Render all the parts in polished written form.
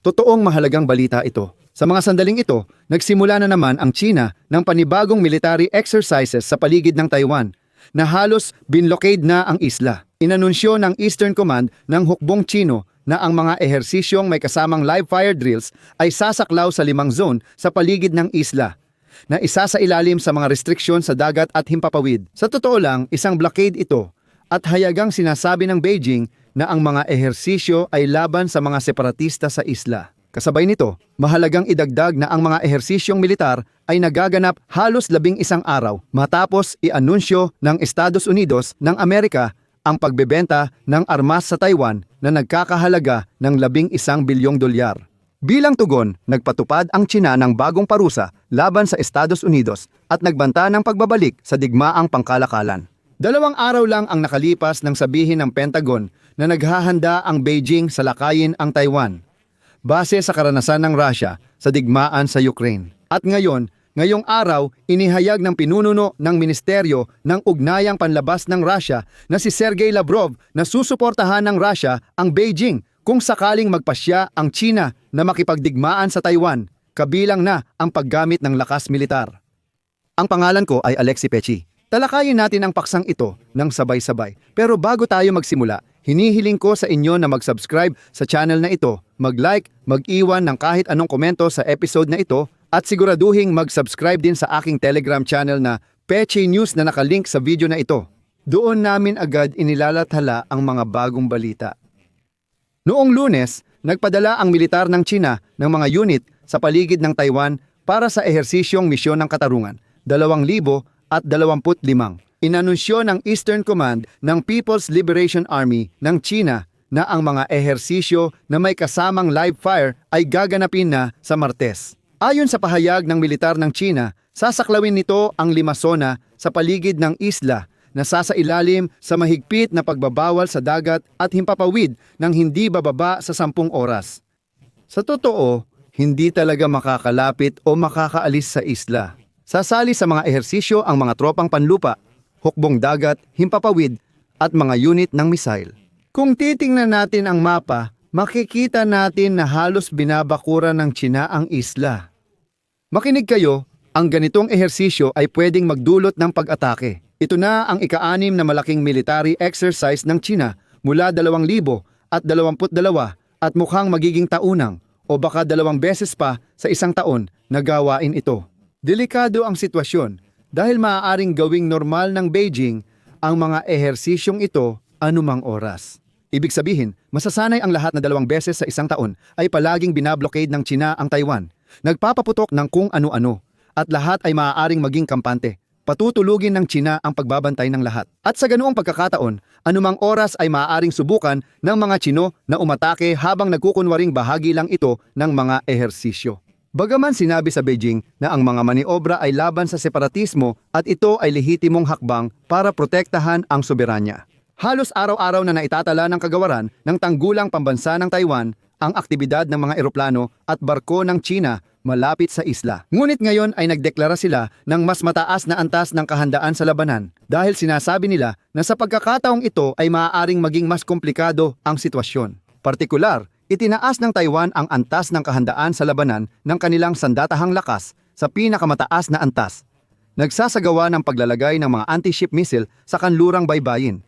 Totoong mahalagang balita ito. Sa mga sandaling ito, nagsimula na naman ang China ng panibagong military exercises sa paligid ng Taiwan na halos binlocade na ang isla. Inanunsyo ng Eastern Command ng hukbong Chino na ang mga ehersisyong may kasamang live fire drills ay sasaklaw sa 5 zone sa paligid ng isla na isa sa ilalim sa mga restriksyon sa dagat at himpapawid. Sa totoo lang, isang blockade ito at hayagang sinasabi ng Beijing na ang mga ehersisyo ay laban sa mga separatista sa isla. Kasabay nito, mahalagang idagdag na ang mga ehersisyong militar ay nagaganap halos 11 araw matapos i-anunsyo ng Estados Unidos ng Amerika ang pagbebenta ng armas sa Taiwan na nagkakahalaga ng 11 bilyong dolyar. Bilang tugon, nagpatupad ang China ng bagong parusa laban sa Estados Unidos at nagbanta ng pagbabalik sa digmaang pangkalakalan. 2 araw lang ang nakalipas nang sabihin ng Pentagon na naghahanda ang Beijing sa lakayin ang Taiwan, base sa karanasan ng Russia sa digmaan sa Ukraine. At ngayong araw, inihayag ng pinununo ng Ministeryo ng Ugnayang Panlabas ng Russia na si Sergey Lavrov na susuportahan ng Russia ang Beijing kung sakaling magpasya ang China na makipagdigmaan sa Taiwan, kabilang na ang paggamit ng lakas militar. Ang pangalan ko ay Alexi Pechi. Talakayin natin ang paksang ito ng sabay-sabay. Pero bago tayo magsimula, hinihiling ko sa inyo na mag-subscribe sa channel na ito, mag-like, mag-iwan ng kahit anong komento sa episode na ito, at siguraduhing mag-subscribe din sa aking Telegram channel na Pechi News na nakalink sa video na ito. Doon namin agad inilalathala ang mga bagong balita. Noong Lunes, nagpadala ang militar ng China ng mga unit sa paligid ng Taiwan para sa ehersisyong misyon ng katarungan, 2,025. Inanunsyo ng Eastern Command ng People's Liberation Army ng China na ang mga ehersisyo na may kasamang live fire ay gaganapin na sa Martes. Ayon sa pahayag ng militar ng China, sasaklawin nito ang 5 zona sa paligid ng isla na sasailalim sa mahigpit na pagbabawal sa dagat at himpapawid ng hindi bababa sa 10 oras. Sa totoo, hindi talaga makakalapit o makakaalis sa isla. Sasali sa mga ehersisyo ang mga tropang panlupa, hukbong dagat, himpapawid at mga unit ng missile. Kung titingnan natin ang mapa, makikita natin na halos binabakura ng China ang isla. Makinig kayo, ang ganitong ehersisyo ay pwedeng magdulot ng pag-atake. Ito na ang ika-6 na malaking military exercise ng China mula 2022 at mukhang magiging taunang o baka 2 beses pa sa isang taon na gawain ito. Delikado ang sitwasyon dahil maaaring gawing normal ng Beijing ang mga ehersisyong ito anumang oras. Ibig sabihin, masasanay ang lahat na 2 beses sa isang taon ay palaging binablockade ng China ang Taiwan, nagpapaputok ng kung ano-ano, at lahat ay maaaring maging kampante. Patutulugin ng China ang pagbabantay ng lahat. At sa ganoong pagkakataon, anumang oras ay maaaring subukan ng mga Chino na umatake habang nagkukunwaring bahagi lang ito ng mga ehersisyo. Bagaman sinabi sa Beijing na ang mga maniobra ay laban sa separatismo at ito ay lehitimong hakbang para protektahan ang soberanya. Halos araw-araw na naitatala ng kagawaran ng tanggulang pambansa ng Taiwan ang aktibidad ng mga eroplano at barko ng China malapit sa isla. Ngunit ngayon ay nagdeklara sila ng mas mataas na antas ng kahandaan sa labanan dahil sinasabi nila na sa pagkakataong ito ay maaaring maging mas komplikado ang sitwasyon. Partikular, itinaas ng Taiwan ang antas ng kahandaan sa labanan ng kanilang sandatahang lakas sa pinakamataas na antas. Nagsasagawa ng paglalagay ng mga anti-ship missile sa kanlurang baybayin.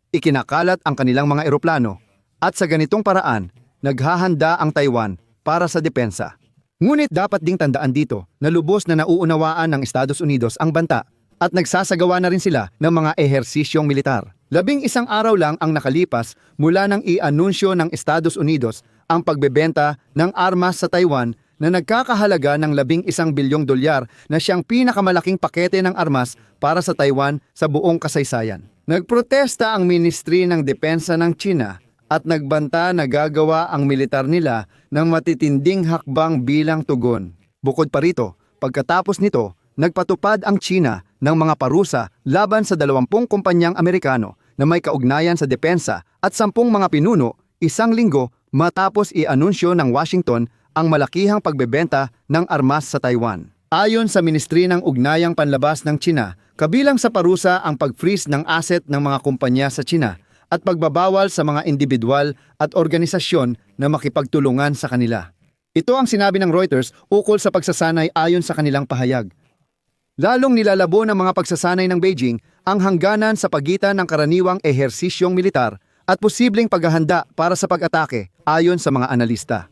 Ikinakalat ang kanilang mga eroplano at sa ganitong paraan, naghahanda ang Taiwan para sa depensa. Ngunit dapat ding tandaan dito na lubos na nauunawaan ng Estados Unidos ang banta at nagsasagawa na rin sila ng mga ehersisyong militar. 11 araw lang ang nakalipas mula nang i-anunsyo ng Estados Unidos ang pagbebenta ng armas sa Taiwan na nagkakahalaga ng 11 bilyong dolyar na siyang pinakamalaking pakete ng armas para sa Taiwan sa buong kasaysayan. Nagprotesta ang Ministry ng Depensa ng China at nagbanta na gagawa ang militar nila ng matitinding hakbang bilang tugon. Bukod pa rito, pagkatapos nito, nagpatupad ang China ng mga parusa laban sa 20 kumpanyang Amerikano na may kaugnayan sa depensa at 10 mga pinuno 1 linggo matapos i-anunsyo ng Washington ang malakihang pagbebenta ng armas sa Taiwan. Ayon sa Ministry ng Ugnayang Panlabas ng China, kabilang sa parusa ang pag-freeze ng asset ng mga kumpanya sa China at pagbabawal sa mga individual at organisasyon na makipagtulungan sa kanila. Ito ang sinabi ng Reuters ukol sa pagsasanay ayon sa kanilang pahayag. Lalong nilalabo ng mga pagsasanay ng Beijing ang hangganan sa pagitan ng karaniwang ehersisyong militar at posibleng paghahanda para sa pag-atake ayon sa mga analista.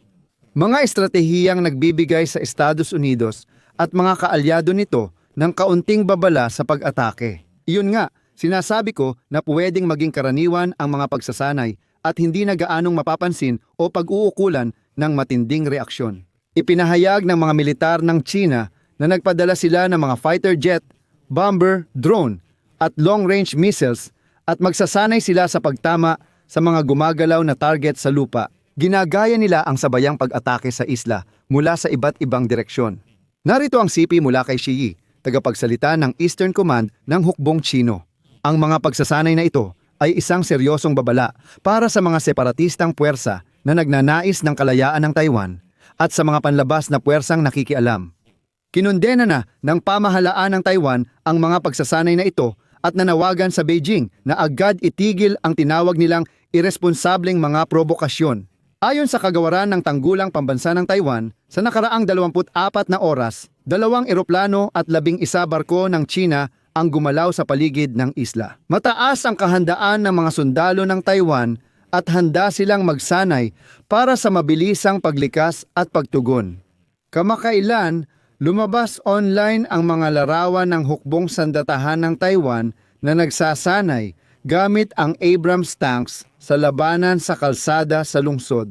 Mga estratehiyang nagbibigay sa Estados Unidos at mga kaalyado nito ng kaunting babala sa pag-atake. Iyon nga, sinasabi ko na pwedeng maging karaniwan ang mga pagsasanay at hindi na gaanong mapapansin o pag-uukulan ng matinding reaksyon. Ipinahayag ng mga militar ng China na nagpadala sila ng mga fighter jet, bomber, drone at long-range missiles at magsasanay sila sa pagtama sa mga gumagalaw na target sa lupa. Ginagaya nila ang sabayang pag-atake sa isla mula sa iba't ibang direksyon. Narito ang sipi mula kay Xi Yi, tagapagsalita ng Eastern Command ng Hukbong Chino. Ang mga pagsasanay na ito ay isang seryosong babala para sa mga separatistang puwersa na nagnanais ng kalayaan ng Taiwan at sa mga panlabas na puwersang nakikialam. Kinundena na ng pamahalaan ng Taiwan ang mga pagsasanay na ito at nanawagan sa Beijing na agad itigil ang tinawag nilang iresponsableng mga provokasyon. Ayon sa kagawaran ng Tanggulang Pambansa ng Taiwan, sa nakaraang 24 na oras, 2 eroplano at 11 barko ng China ang gumalaw sa paligid ng isla. Mataas ang kahandaan ng mga sundalo ng Taiwan at handa silang magsanay para sa mabilisang paglikas at pagtugon. Kamakailan, lumabas online ang mga larawan ng hukbong sandatahan ng Taiwan na nagsasanay gamit ang Abrams tanks sa labanan sa kalsada sa lungsod.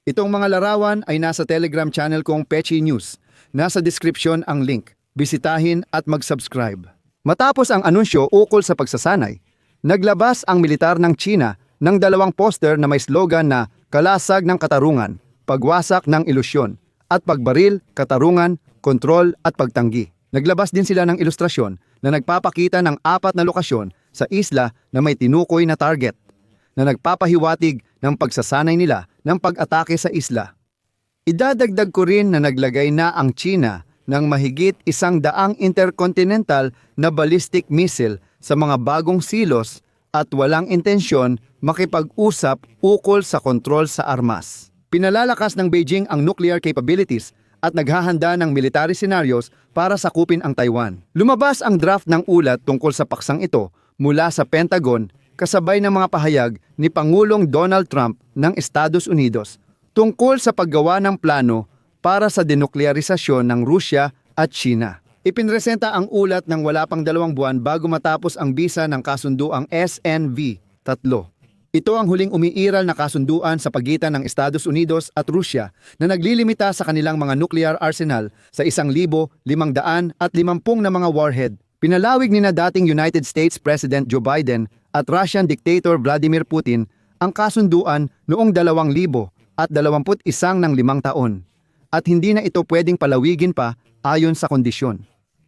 Itong mga larawan ay nasa Telegram channel kong Pechi News. Nasa description ang link. Bisitahin at mag-subscribe. Matapos ang anunsyo ukol sa pagsasanay, naglabas ang militar ng China ng 2 poster na may slogan na kalasag ng katarungan, pagwasak ng ilusyon, at pagbaril, katarungan, kontrol at pagtanggi. Naglabas din sila ng ilustrasyon na nagpapakita ng 4 na lokasyon sa isla na may tinukoy na target, na nagpapahiwatig ng pagsasanay nila ng pag-atake sa isla. Idadagdag ko rin na naglagay na ang China ng mahigit 100 intercontinental na ballistic missile sa mga bagong silos at walang intensyon makipag-usap ukol sa kontrol sa armas. Pinalalakas ng Beijing ang nuclear capabilities at naghahanda ng military scenarios para sakupin ang Taiwan. Lumabas ang draft ng ulat tungkol sa paksang ito mula sa Pentagon kasabay ng mga pahayag ni Pangulong Donald Trump ng Estados Unidos tungkol sa paggawa ng plano para sa denuklearisasyon ng Rusya at China. Ipinresenta ang ulat ng wala pang 2 buwan bago matapos ang bisa ng kasunduang SNV-3. Ito ang huling umiiral na kasunduan sa pagitan ng Estados Unidos at Rusya na naglilimita sa kanilang mga nuclear arsenal sa 1,550 na mga warhead. Pinalawig ni na dating United States President Joe Biden at Russian dictator Vladimir Putin ang kasunduan noong 2021 ng 5 taon. At hindi na ito pwedeng palawigin pa ayon sa kondisyon.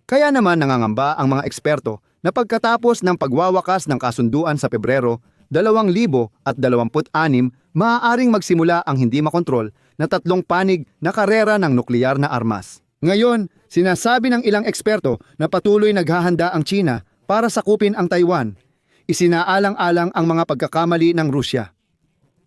Kaya naman nangangamba ang mga eksperto na pagkatapos ng pagwawakas ng kasunduan sa Pebrero 2026, maaaring magsimula ang hindi makontrol na 3 panig na karera ng nukleyar na armas. Ngayon, sinasabi ng ilang eksperto na patuloy naghahanda ang China para sakupin ang Taiwan. Isinaalang-alang ang mga pagkakamali ng Rusya.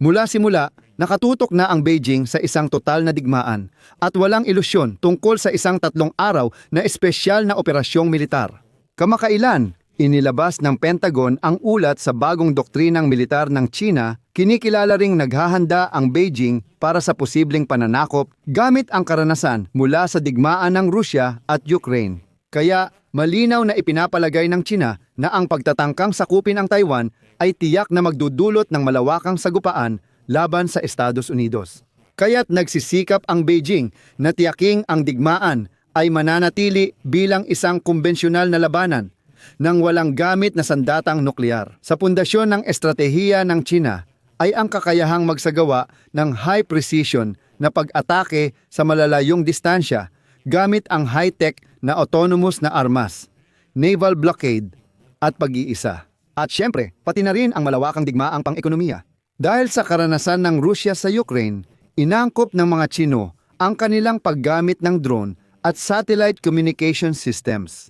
Mula simula, nakatutok na ang Beijing sa isang total na digmaan at walang ilusyon tungkol sa isang 3 araw na espesyal na operasyong militar. Kamakailan, inilabas ng Pentagon ang ulat sa bagong doktrinang militar ng China, kinikilala ring naghahanda ang Beijing para sa posibleng pananakop gamit ang karanasan mula sa digmaan ng Rusya at Ukraine. Kaya malinaw na ipinapalagay ng China na ang pagtatangkang sakupin ang Taiwan ay tiyak na magdudulot ng malawakang sagupaan laban sa Estados Unidos. Kaya't nagsisikap ang Beijing na tiyaking ang digmaan ay mananatili bilang isang kumbensyonal na labanan nang walang gamit na sandatang nuklear. Sa pundasyon ng estratehiya ng China ay ang kakayahang magsagawa ng high precision na pag-atake sa malalayong distansya gamit ang high-tech na autonomous na armas, naval blockade at pag-iisa. At syempre, pati na rin ang malawakang digmaang pang-ekonomiya. Dahil sa karanasan ng Rusya sa Ukraine, inangkop ng mga Tsino ang kanilang paggamit ng drone at satellite communication systems.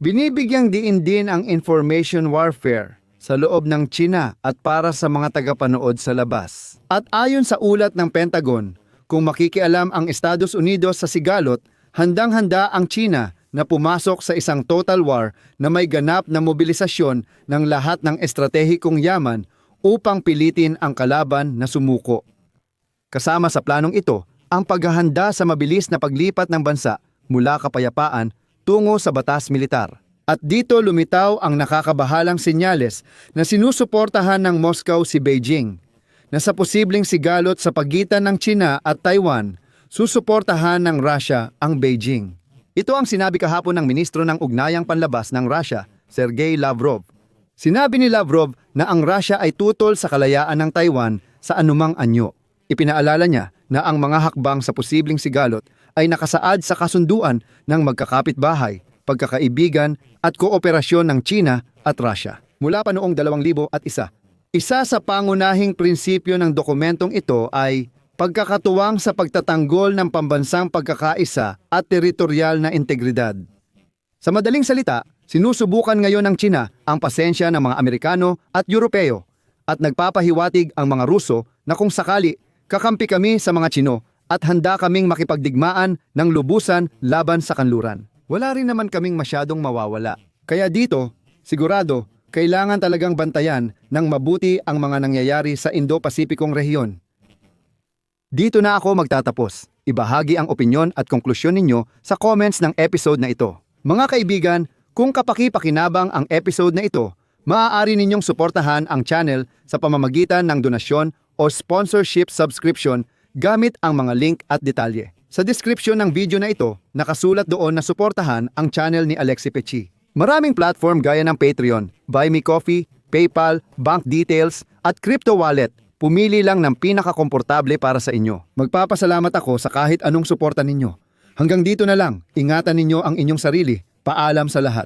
Binibigyang diin din ang information warfare sa loob ng China at para sa mga tagapanood sa labas. At ayon sa ulat ng Pentagon, kung makikialam ang Estados Unidos sa sigalot, handang-handa ang China na pumasok sa isang total war na may ganap na mobilisasyon ng lahat ng estratehikong yaman upang pilitin ang kalaban na sumuko. Kasama sa planong ito, ang paghahanda sa mabilis na paglipat ng bansa mula kapayapaan tungo sa batas militar. At dito lumitaw ang nakakabahalang senyales na sinusuportahan ng Moscow si Beijing, na sa posibleng sigalot sa pagitan ng China at Taiwan, susuportahan ng Russia ang Beijing. Ito ang sinabi kahapon ng Ministro ng Ugnayang Panlabas ng Russia, Sergei Lavrov. Sinabi ni Lavrov na ang Russia ay tutol sa kalayaan ng Taiwan sa anumang anyo. Ipinaalala niya na ang mga hakbang sa posibleng sigalot ay nakasaad sa kasunduan ng magkakapitbahay, pagkakaibigan at kooperasyon ng China at Russia. Mula pa noong 2001, isa sa pangunahing prinsipyo ng dokumentong ito ay pagkakatuwang sa pagtatanggol ng pambansang pagkakaisa at teritorial na integridad. Sa madaling salita, sinusubukan ngayon ng China ang pasensya ng mga Amerikano at Europeo at nagpapahiwatig ang mga Ruso na kung sakali kakampi kami sa mga Chino at handa kaming makipagdigmaan ng lubusan laban sa kanluran. Wala rin naman kaming masyadong mawawala. Kaya dito, sigurado, kailangan talagang bantayan ng mabuti ang mga nangyayari sa Indo-Pasipikong rehiyon. Dito na ako magtatapos. Ibahagi ang opinyon at konklusyon ninyo sa comments ng episode na ito. Mga kaibigan, kung kapaki-pakinabang ang episode na ito, maaari ninyong suportahan ang channel sa pamamagitan ng donasyon o sponsorship subscription gamit ang mga link at detalye. Sa description ng video na ito, nakasulat doon na suportahan ang channel ni Alexi Pechi. Maraming platform gaya ng Patreon, Buy Me Coffee, PayPal, bank details, at crypto wallet. Pumili lang ng pinakakomportable para sa inyo. Magpapasalamat ako sa kahit anong suporta ninyo. Hanggang dito na lang, ingatan ninyo ang inyong sarili. Paalam sa lahat.